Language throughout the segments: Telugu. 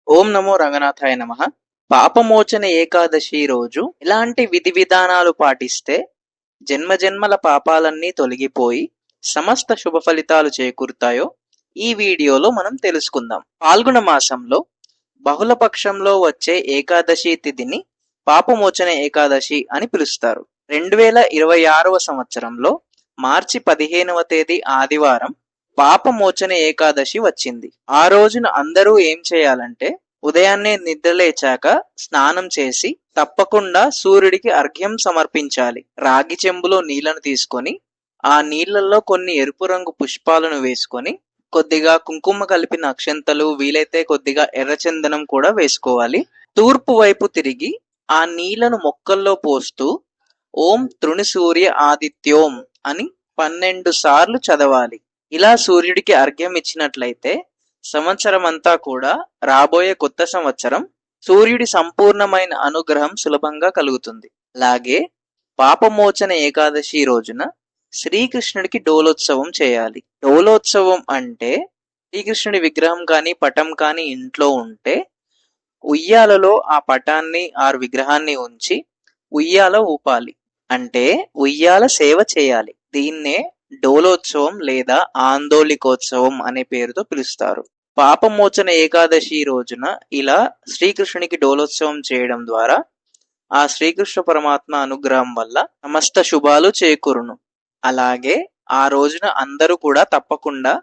ఓం నమో రంగనాథాయ నమః. పాపమోచన ఏకాదశి రోజు ఎలాంటి విధి విధానాలు పాటిస్తే జన్మజన్మల పాపాలన్నీ తొలగిపోయి సమస్త శుభ ఫలితాలు చేకూరుతాయో ఈ వీడియోలో మనం తెలుసుకుందాం. పాల్గొన మాసంలో బహుళపక్షంలో వచ్చే ఏకాదశి తిథిని పాపమోచన ఏకాదశి అని పిలుస్తారు. 2026వ సంవత్సరంలో మార్చి 15వ తేదీ ఆదివారం పాపమోచన ఏకాదశి వచ్చింది. ఆ రోజున అందరూ ఏం చేయాలంటే ఉదయాన్నే నిద్రలేచాక స్నానం చేసి తప్పకుండా సూర్యుడికి అర్ఘ్యం సమర్పించాలి. రాగి చెంబులో నీళ్లను తీసుకొని ఆ నీళ్లలో కొన్ని ఎరుపు రంగు పుష్పాలను వేసుకొని కొద్దిగా కుంకుమ కలిపిన అక్షంతలు, వీలైతే కొద్దిగా ఎర్రచందనం కూడా వేసుకోవాలి. తూర్పు వైపు తిరిగి ఆ నీళ్లను మొక్కల్లో పోస్తూ ఓం తృణి సూర్య ఆదిత్యోం అని 12 సార్లు చదవాలి. ఇలా సూర్యుడికి అర్ఘ్యం ఇచ్చినట్లయితే సంవత్సరం అంతా కూడా రాబోయే కొత్త సంవత్సరం సూర్యుడి సంపూర్ణమైన అనుగ్రహం సులభంగా కలుగుతుంది. అలాగే పాపమోచన ఏకాదశి రోజున శ్రీకృష్ణుడికి డోలోత్సవం చేయాలి. డోలోత్సవం అంటే శ్రీకృష్ణుడి విగ్రహం కానీ పటం కానీ ఇంట్లో ఉంటే ఉయ్యాలలో ఆ పటాన్ని విగ్రహాన్ని ఉంచి ఉయ్యాల ఊపాలి. అంటే ఉయ్యాల సేవ చేయాలి. దీన్నే డోలోత్సవం లేదా ఆందోళికోత్సవం అనే పేరుతో పిలుస్తారు. పాపమోచన ఏకాదశి రోజున ఇలా శ్రీకృష్ణునికి డోలోత్సవం చేయడం ద్వారా ఆ శ్రీకృష్ణ పరమాత్మ అనుగ్రహం వల్ల సమస్త శుభాలు చేకూరును. అలాగే ఆ రోజున అందరూ కూడా తప్పకుండా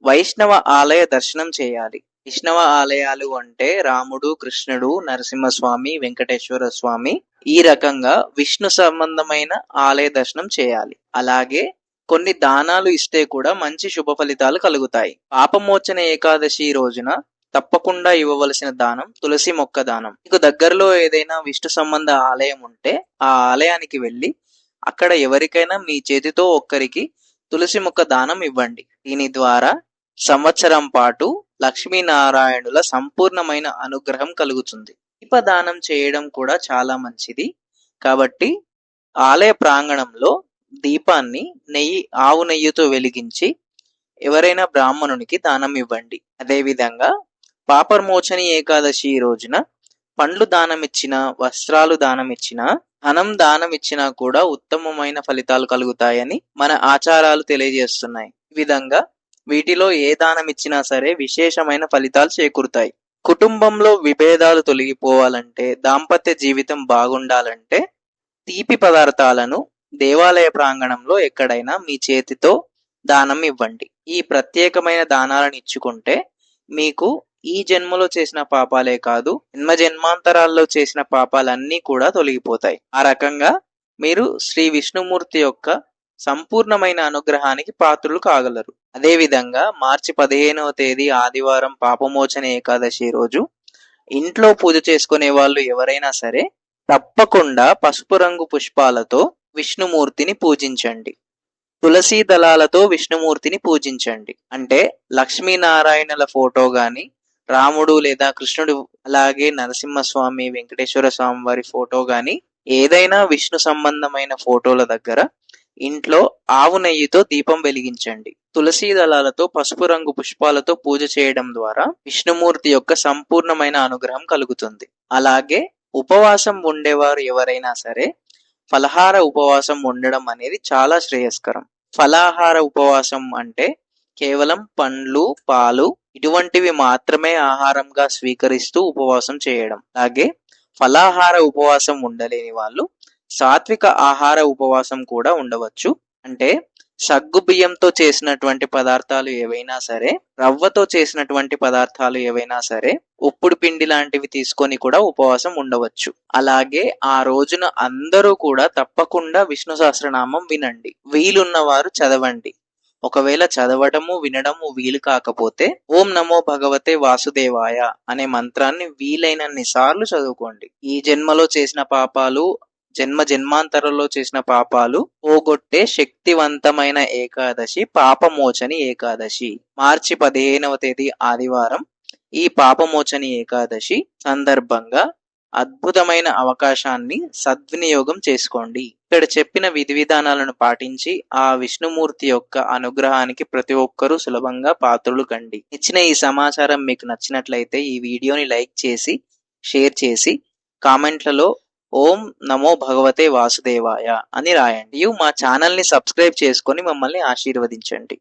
వైష్ణవ ఆలయ దర్శనం చేయాలి. వైష్ణవ ఆలయాలు అంటే రాముడు, కృష్ణుడు, నరసింహస్వామి, వెంకటేశ్వర స్వామి, ఈ రకంగా విష్ణు సంబంధమైన ఆలయ దర్శనం చేయాలి. అలాగే కొన్ని దానాలు ఇస్తే కూడా మంచి శుభ ఫలితాలు కలుగుతాయి. పాపమోచన ఏకాదశి రోజున తప్పకుండా ఇవ్వవలసిన దానం తులసి మొక్క దానం. మీకు దగ్గరలో ఏదైనా విష్ణు సంబంధ ఆలయం ఉంటే ఆ ఆలయానికి వెళ్ళి అక్కడ ఎవరికైనా మీ చేతితో ఒక్కరికి తులసి మొక్క దానం ఇవ్వండి. దీని ద్వారా సంవత్సరం పాటు లక్ష్మీనారాయణుల సంపూర్ణమైన అనుగ్రహం కలుగుతుంది. దీపదానం చేయడం కూడా చాలా మంచిది. కాబట్టి ఆలయ ప్రాంగణంలో దీపాన్ని ఆవు నెయ్యితో వెలిగించి ఎవరైనా బ్రాహ్మణునికి దానం ఇవ్వండి. అదేవిధంగా పాపమోచని ఏకాదశి రోజున పండ్లు దానం ఇచ్చిన, వస్త్రాలు దానం ఇచ్చిన, ధనం దానం ఇచ్చినా కూడా ఉత్తమమైన ఫలితాలు కలుగుతాయని మన ఆచారాలు తెలియజేస్తున్నాయి. ఈ విధంగా వీటిలో ఏ దానం ఇచ్చినా సరే విశేషమైన ఫలితాలు చేకూరుతాయి. కుటుంబంలో విభేదాలు తొలగిపోవాలంటే, దాంపత్య జీవితం బాగుండాలంటే తీపి పదార్థాలను దేవాలయ ప్రాంగణంలో ఎక్కడైనా మీ చేతితో దానం ఇవ్వండి. ఈ ప్రత్యేకమైన దానాలను ఇచ్చుకుంటే మీకు ఈ జన్మలో చేసిన పాపాలే కాదు, జన్మాంతరాల్లో చేసిన పాపాలన్నీ కూడా తొలగిపోతాయి. ఆ రకంగా మీరు శ్రీ విష్ణుమూర్తి యొక్క సంపూర్ణమైన అనుగ్రహానికి పాత్రులు కాగలరు. అదేవిధంగా మార్చి 15వ తేదీ ఆదివారం పాపమోచన ఏకాదశి రోజు ఇంట్లో పూజ చేసుకునే వాళ్ళు ఎవరైనా సరే తప్పకుండా పసుపు రంగు పుష్పాలతో విష్ణుమూర్తిని పూజించండి. తులసి దళాలతో విష్ణుమూర్తిని పూజించండి. అంటే లక్ష్మీనారాయణల ఫోటో గాని, రాముడు లేదా కృష్ణుడు, అలాగే నరసింహస్వామి, వెంకటేశ్వర స్వామి వారి ఫోటో గాని, ఏదైనా విష్ణు సంబంధమైన ఫోటోల దగ్గర ఇంట్లో ఆవు నెయ్యితో దీపం వెలిగించండి. తులసి దళాలతో పసుపు రంగు పుష్పాలతో పూజ చేయడం ద్వారా విష్ణుమూర్తి యొక్క సంపూర్ణమైన అనుగ్రహం కలుగుతుంది. అలాగే ఉపవాసం ఉండేవారు ఎవరైనా సరే ఫలహార ఉపవాసం ఉండడం అనేది చాలా శ్రేయస్కరం. ఫలాహార ఉపవాసం అంటే కేవలం పండ్లు, పాలు ఇటువంటివి మాత్రమే ఆహారంగా స్వీకరిస్తూ ఉపవాసం చేయడం. అలాగే ఫలాహార ఉపవాసం ఉండలేని వాళ్ళు సాత్విక ఆహార ఉపవాసం కూడా ఉండవచ్చు. అంటే సగ్గు బియ్యంతో చేసినటువంటి పదార్థాలు ఏవైనా సరే, రవ్వతో చేసినటువంటి పదార్థాలు ఏవైనా సరే, ఉప్పుడు పిండి లాంటివి తీసుకొని కూడా ఉపవాసం ఉండవచ్చు. అలాగే ఆ రోజున అందరూ కూడా తప్పకుండా విష్ణు సహస్రనామం వినండి. వీలున్న వారు చదవండి. ఒకవేళ చదవడము వినడము వీలు కాకపోతే ఓం నమో భగవతే వాసుదేవాయ అనే మంత్రాన్ని వీలైనన్ని సార్లు చదువుకోండి. ఈ జన్మలో చేసిన పాపాలు, జన్మాంతరంలో చేసిన పాపాలు పోగొట్టే శక్తివంతమైన ఏకాదశి పాపమోచని ఏకాదశి. మార్చి 15వ తేదీ ఆదివారం ఈ పాపమోచని ఏకాదశి సందర్భంగా అద్భుతమైన అవకాశాన్ని సద్వినియోగం చేసుకోండి. ఇక్కడ చెప్పిన విధి విధానాలను పాటించి ఆ విష్ణుమూర్తి యొక్క అనుగ్రహానికి ప్రతి ఒక్కరూ సులభంగా పాత్రులు కండి. ఇచ్చిన ఈ సమాచారం మీకు నచ్చినట్లయితే ఈ వీడియోని లైక్ చేసి, షేర్ చేసి, కామెంట్లలో ఓం నమో భగవతే వాసుదేవాయ అని రాయండి. మరియు మా ఛానల్ని సబ్స్క్రైబ్ చేసుకొని మమ్మల్ని ఆశీర్వదించండి.